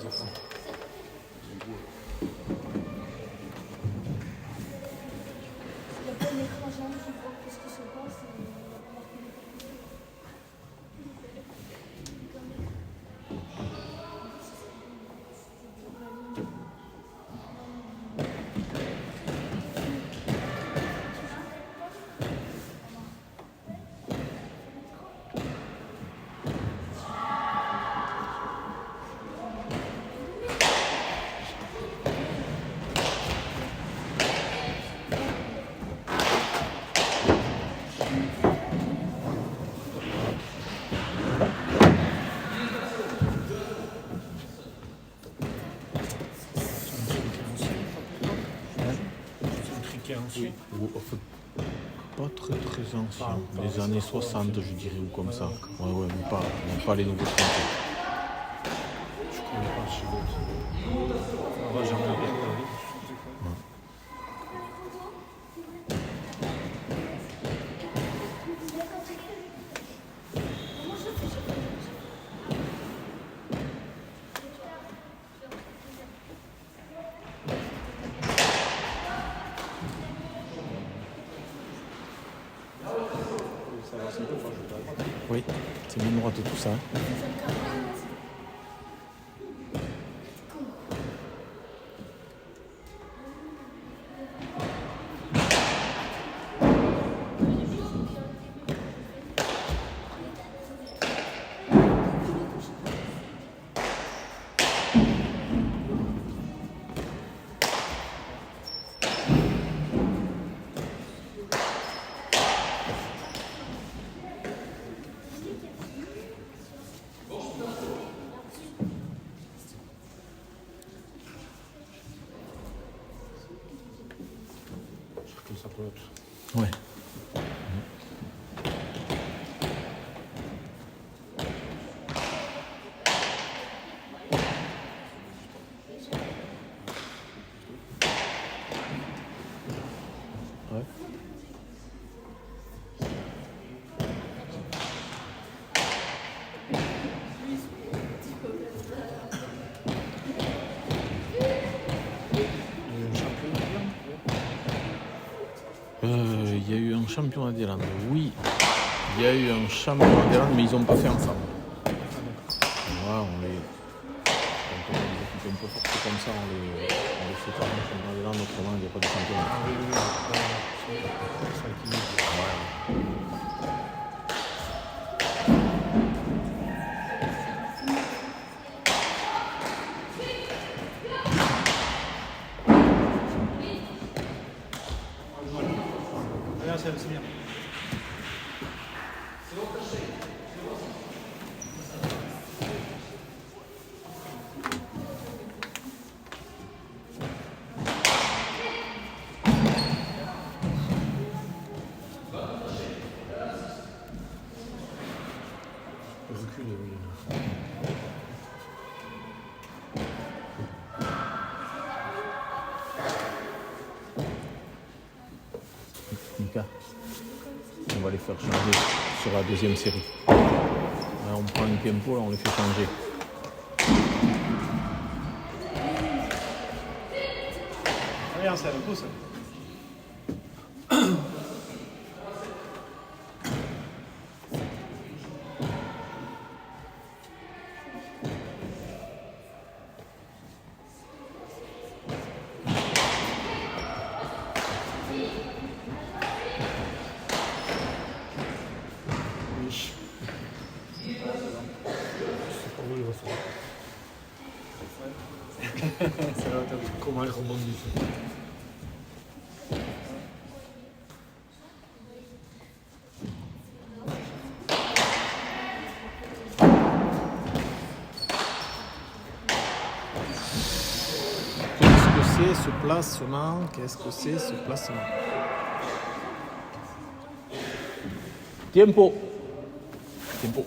Il y a pas un écran géant qui voit qu'est-ce qui se passe et on va pas marquer les copies. Oui. Pas très ancien, les années 60 je dirais ou comme ça. Ouais, mais pas les nouveaux trinquets. Je connais pas chez l'autre. On va jamais regarder. Oui, c'est ligne droite tout ça. Que ça peut être. Ouais. Ouais. Il y a eu un championnat d'Irlande, oui. Il y a eu un championnat d'Irlande, mais ils n'ont pas fait ensemble. Voilà, quand on a des équipes un peu fortes comme ça, on les fait faire un championnat d'Irlande, autrement il n'y a pas de championnat. Ah oui, ça équilibre. C'est bien. Recule, oui. Mika, on va les faire changer sur la deuxième série. Là, on prend un tempo, là, on les fait changer. Regarde, ça repousse. Comment elle rebondit. Qu'est-ce que c'est ce placement? Qu'est-ce que c'est ce placement? Tempo. Tempo.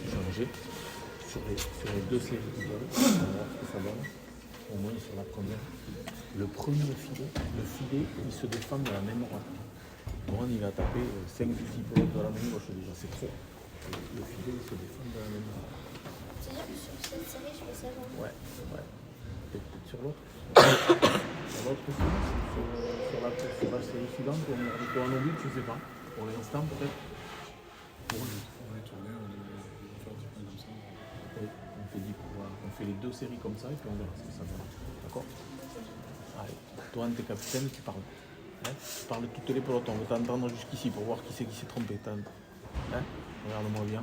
Changer sur les deux séries qui donnent. On va voir ce que ça donne. au moins sur la première. Le premier filet, il se défend de la même droite. Bon, il a tapé 5 ou 6 pelotes de la main gauche déjà, c'est trop. Le filet, il se défend de la même droite. C'est-à-dire que sur cette série, je fais ça genre. Ouais. Et peut-être sur l'autre. Sur l'autre aussi, sur la série suivante, pour un oubli, je sais pas. Pour l'instant, peut-être. On va tourner, on va faire du comme ça. Oui, on fait les 2 séries comme ça et puis on verra ce que ça donne. D'accord? Allez, toi, t'es capitaine, tu parles. Hein, tu parles toutes les pelotes, on veut t'entendre jusqu'ici pour voir qui c'est qui s'est trompé. Hein, regarde-moi bien.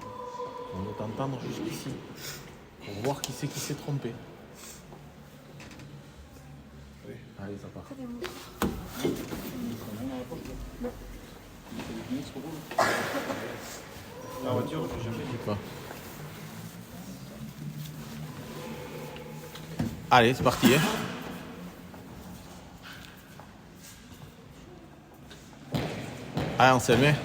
On veut t'entendre jusqu'ici pour voir qui c'est qui s'est trompé. Allez, ça part. La voiture, j'ai jamais dit. Pas. Allez, c'est parti. Hein. Allez, on se met.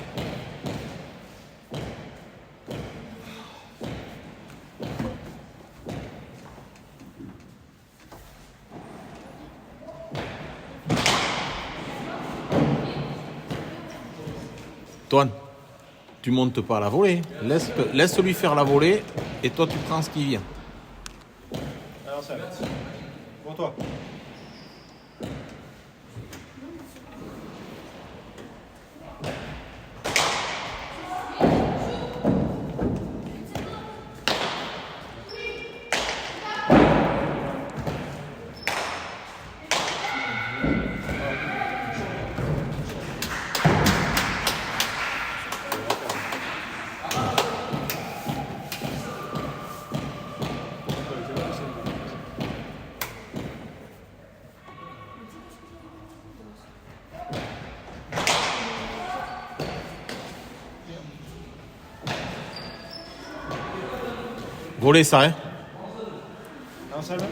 Toine, tu montes pas à la volée. Laisse-lui faire la volée et toi tu prends ce qui vient. Alors ça, pour toi. Volée ça, hein. Non, ça va.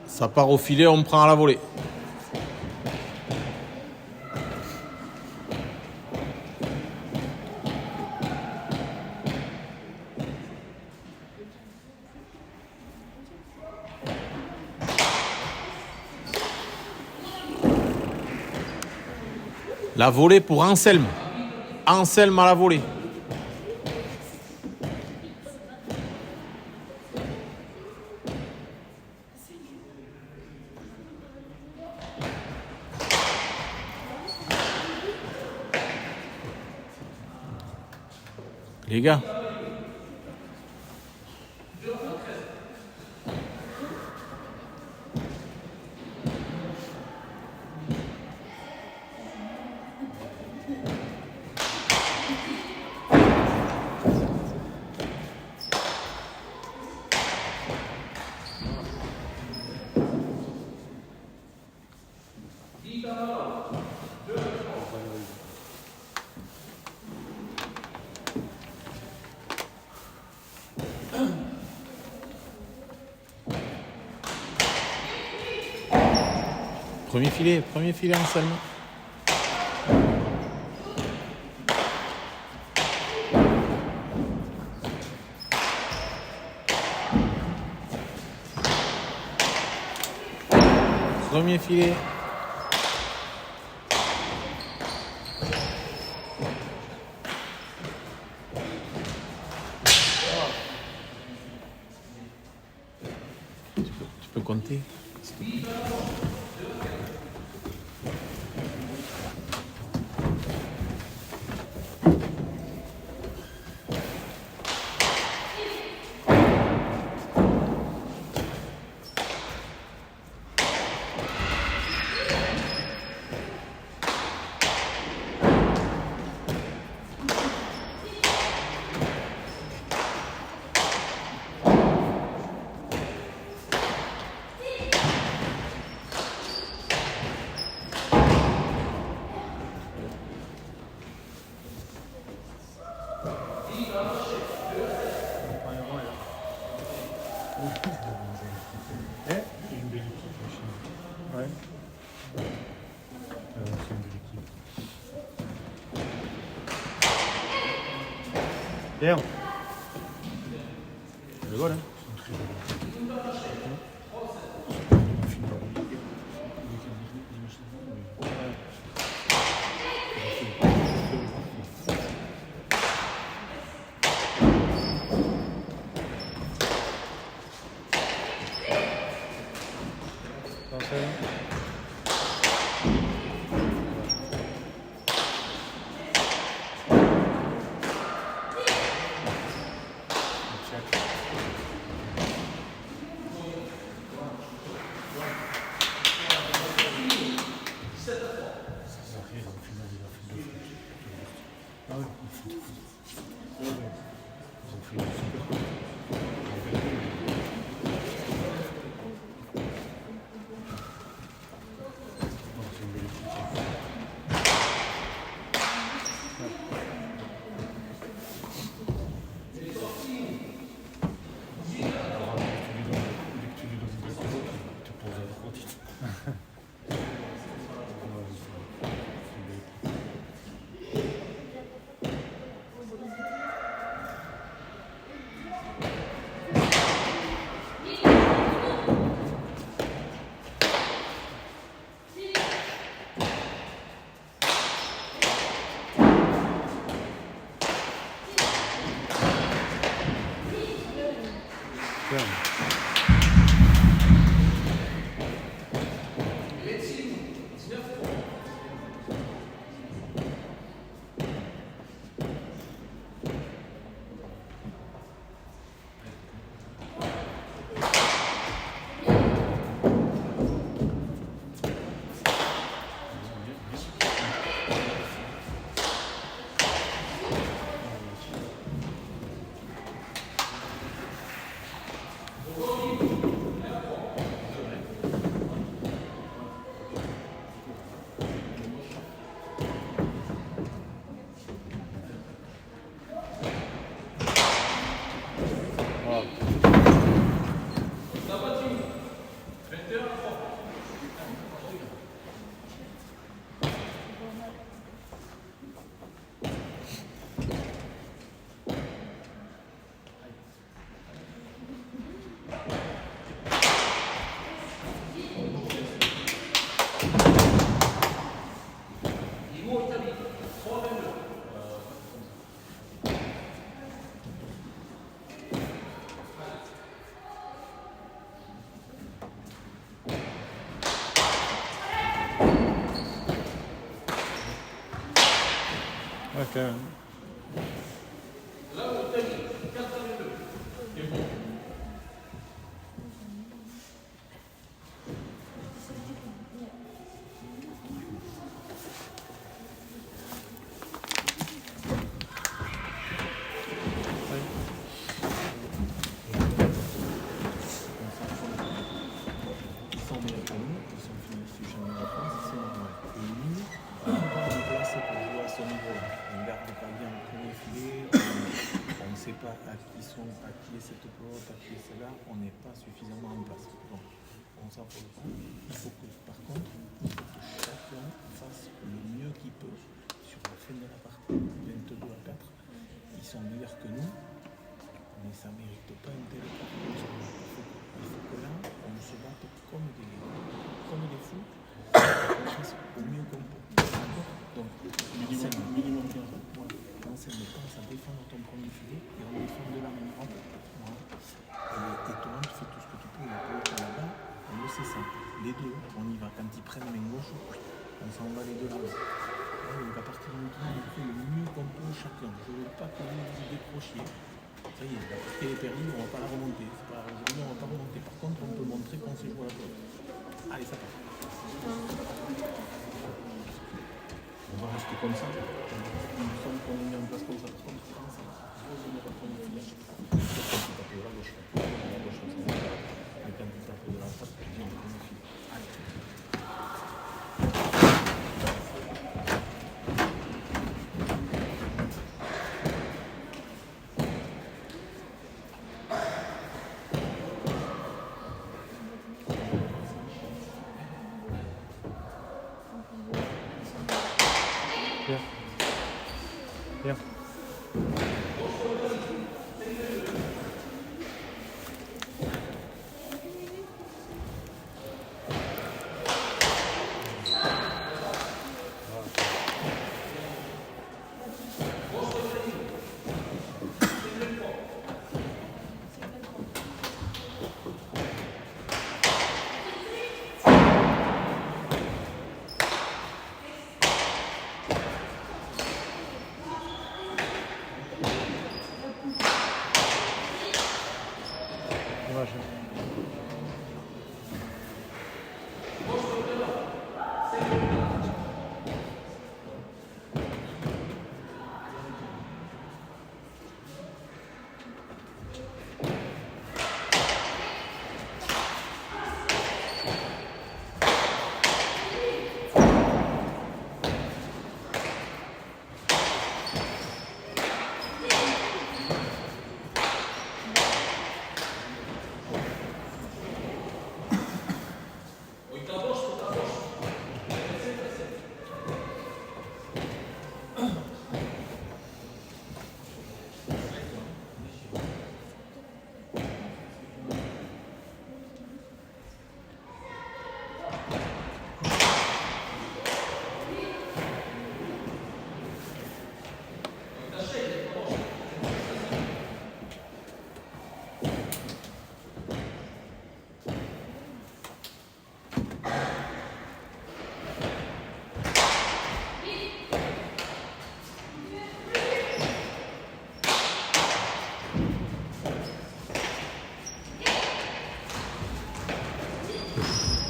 Ça part au filet, on prend à la volée. La volée pour Anselme. Anselme à la volée. Les gars. Premier filet Anselme. Premier filet. Tu peux compter. C'est une belle équipe, la Chine. Ouais. C'est une belle équipe. Bien. Le goal, hein. C'est une très belle équipe. Attention. Check. Ça arrive au final, il a fait 2 fautes. Ah oui, il fait 2 fautes. Ouais, ouais. Ils ont fait une super faute. Non, c'est une belle équipe. Alors, dès que tu lui donnes des fautes, il te pose à droite. Ouais, c'est une belle équipe. Ferme. Ok. Ils sont meilleurs que nous, ils sont finalistes du championnat de France, c'est normal. Et nous, on n'est pas en place pour jouer à ce niveau-là. On garde pas bien le premier filet, on ne sait pas à qui est cette pelote, à qui est celle-là, on n'est pas suffisamment en place. Donc, on s'en fout. Il faut que, par contre, chacun fasse le mieux qu'il peut sur la fin de la partie. 22 à 4, ils sont meilleurs que nous, mais ça ne mérite pas un tel écart. Il faut que là, on se batte comme des fous, on fasse au mieux qu'on peut. Donc, minimum 15 ans. Enseigne ne pense à défendre ton premier filet et on défend de la même rampe. Voilà. Et toi, tu fais tout ce que tu peux. La pelote là-bas, on le sait ça. Les deux, on y va. Quand ils prennent main gauche, on s'en va les deux là-bas. Donc à partir de maintenant, on fait le mieux qu'on peut chacun. Je ne veux pas que vous vous décrochiez. Ça y est, la partie est perdue, on ne va pas la remonter. Aujourd'hui, on ne va pas remonter. Par contre, on peut montrer qu'on sait jouer à la pelote. Allez, ça part. On va rester comme ça. Il me semble qu'on est mis en place comme ça. Parce qu'on est comme ça. On ne va pas prendre le filet. Quand tu tapes de la gauche, on s'en va. Mais quand tu tapes de la face, tu dis on prend le filet. Allez. Bien. Bien.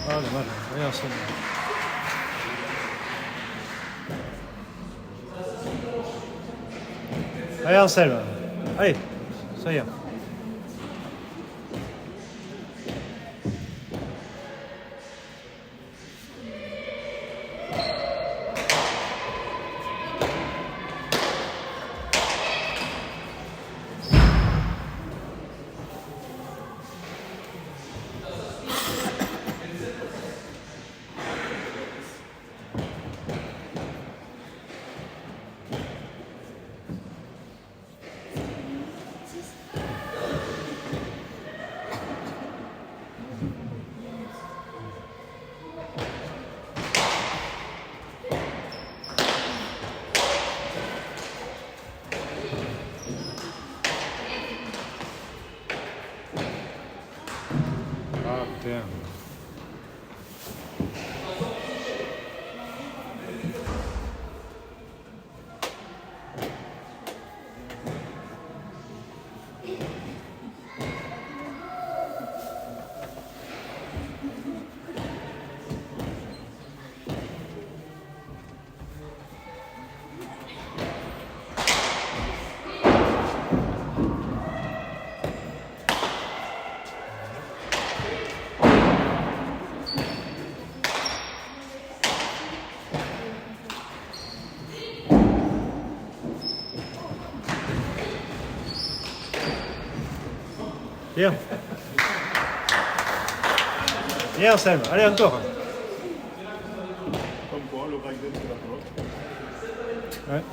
Ah, dommage. Allez, Anselme. Allez, Anselme. Allez, ça y est. Ah, putain. Bien. Bien, Anselme. Allez, encore. Comme quoi, le breakdance de la pelote. Ouais.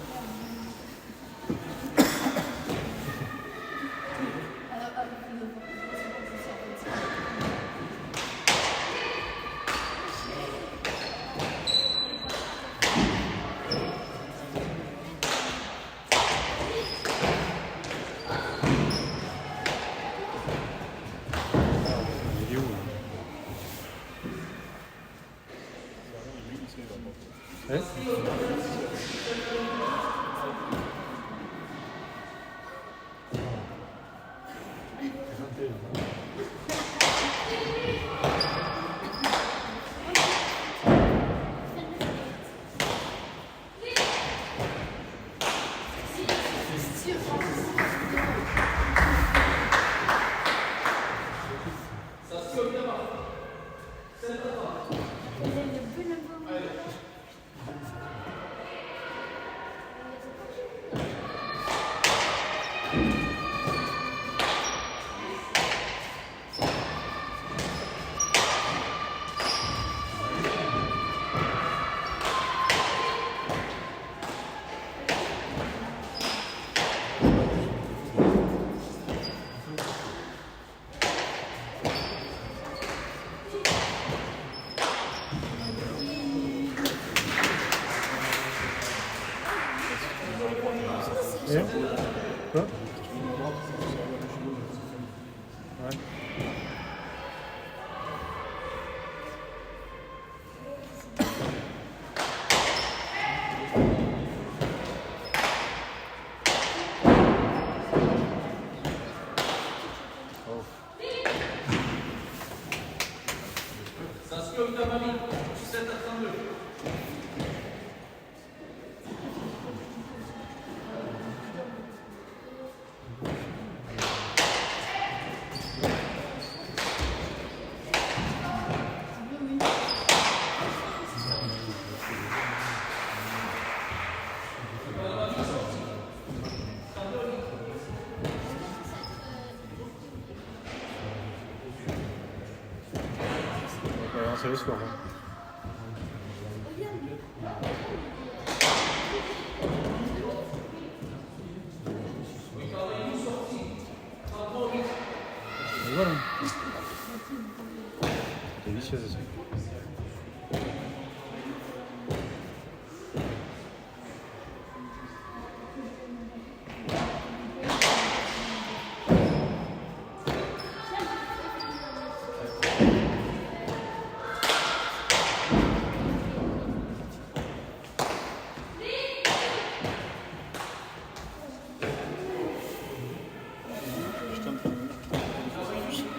Il est où, là? Ouais. Et quoi? Ouais. On va lancer le score. Hein. Et voilà. Délicieux, ça.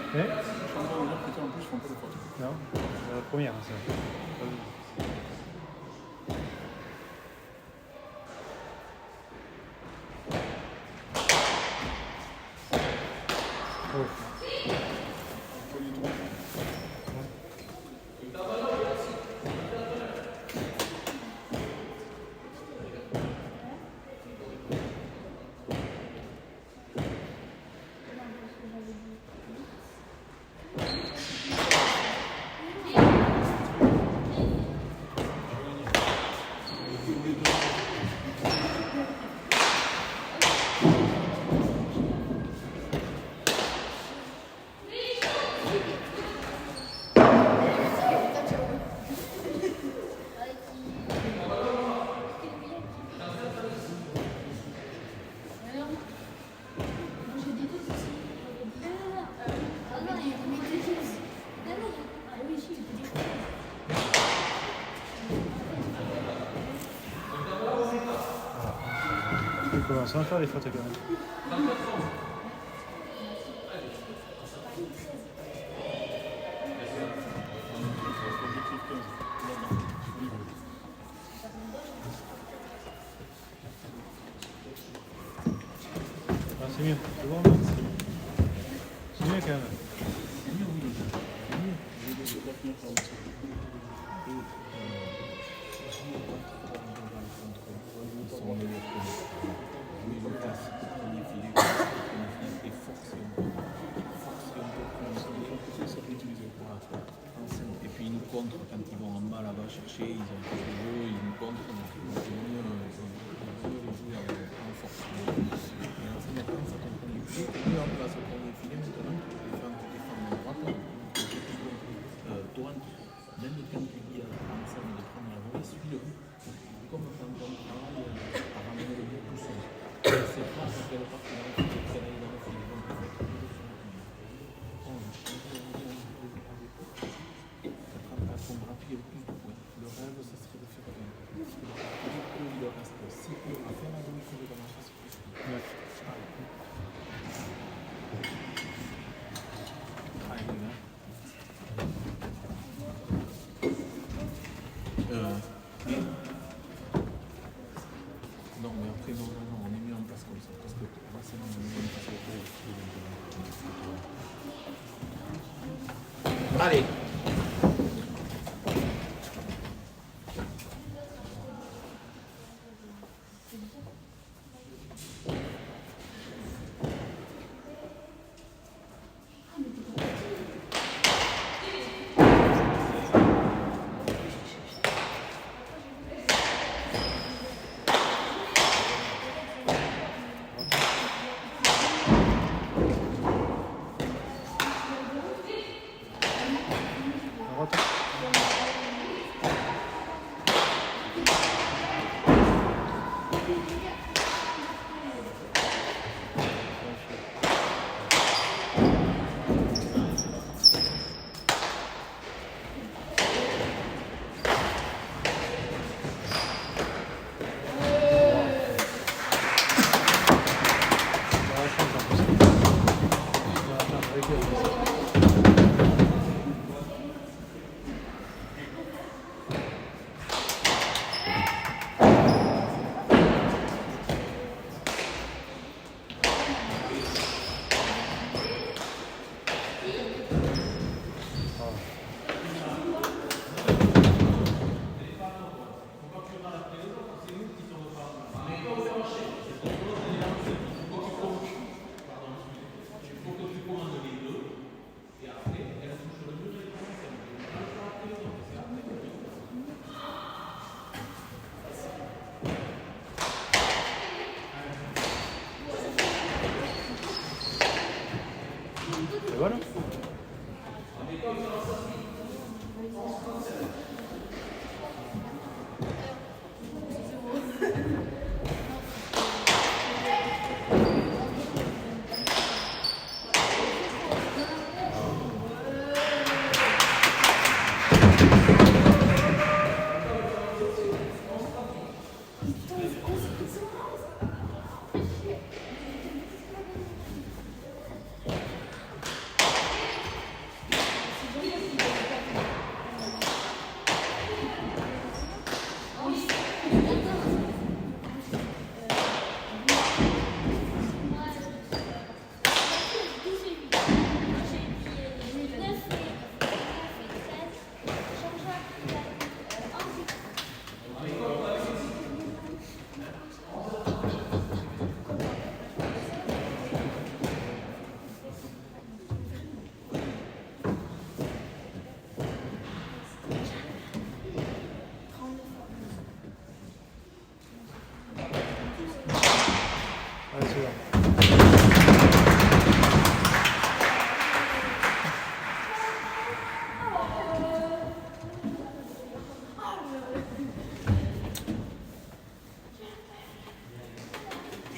Je suis en train de me dire que en plus, ils font pas de contre. Non, la première, ça. On commence à faire les fautes quand même. Ah, c'est mieux, c'est bon, c'est mieux quand même. Et puis ils nous contrent quand ils vont en bas là-bas chercher, ils ont fait le jeu, ils nous contrent, donc ils vont les jouer en force. Et en fin de compte, ça comprenait plus, mieux en place au premier filet maintenant, tu défends à droite, Torrent, même quand tu dis à Anselme de prendre la volée, suis-le. Comme quand on travaille à ramener le jeu tout seul. C'est pas à quelle partie il faut qu'elle aille dans le filet. Donc en fait, on va appuyer le plus de points. Le rêve, ça serait de faire rien. Parce que plus il reste 6 points à faire, il faut les commencer à se plus. Allez, les gars. Non, mais après, non, on est mis en place comme ça. Parce que là, c'est non, on est mis en place. Allez. Et voilà.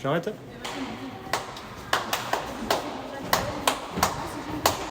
J'arrête.